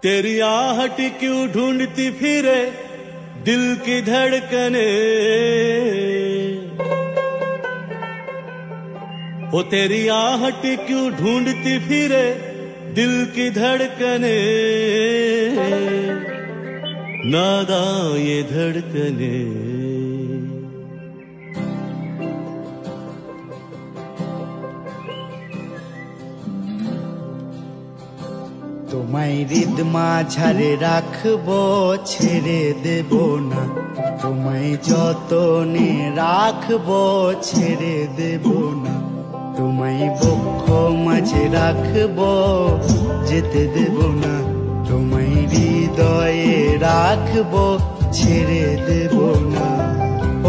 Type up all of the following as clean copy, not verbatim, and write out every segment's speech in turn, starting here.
तेरी आहट क्यों ढूंढती फिरे दिल की धड़कने, ओ तेरी आहट क्यों ढूंढती फिरे दिल की धड़कने, नादां ये धड़कने। তোমায় হৃদ মাঝারে রাখবো ছেড়ে দেব না, তোমায় যতনে রাখবো ছেড়ে দেব না, তোমায় বক্ষ মাঝে রাখবো যেতে দেব না, তোমায় হৃদয়ে রাখবো ছেড়ে দেব না।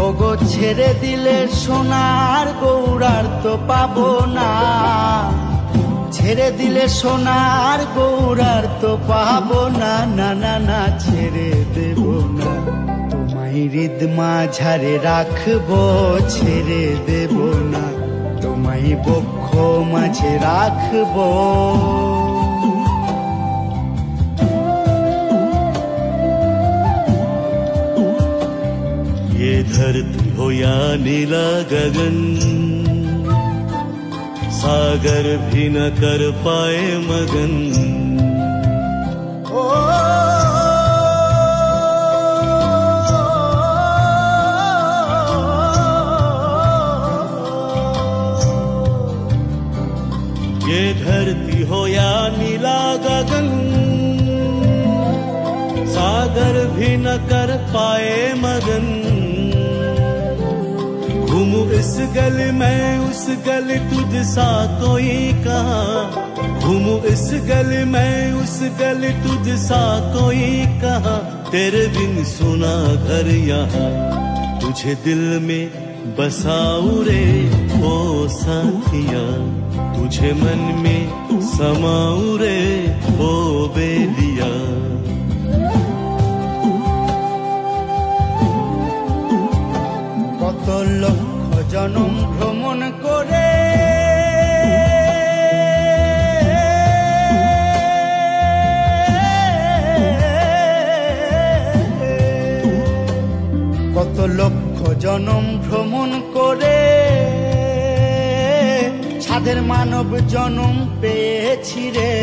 ওগো ছেড়ে দিলে সোনার গৌরার তো পাবো না, ছেড়ে দিলে সোনার গৌরার তো পাবো না, না না না ছেড়ে দেব না। তোমায় হৃদ মাঝারে রাখবো ছেড়ে দেব না, তোমায় বক্ষ মাঝে রাখবো। ये धरती हो या नीला गगन, सागर भी न कर पाए मगन। ये धरती हो या नीला गगन, सागर भी न कर पाए मगन। घूमू इस गली में उस गली तुझ सा कोई कहाँ, घूमू इस गली में उस गली तुझ सा कोई कहाँ, तेरे बिन सुना घर यहाँ तुझे दिल में बसाऊं रे ओ साथिया, तुझे मन में समाऊं रे ओ बेलिया। কত লক্ষ জনম ভ্রমণ করে কত লক্ষ জনম ভ্রমণ করে সাধের মানব জনম পেয়েছি রে,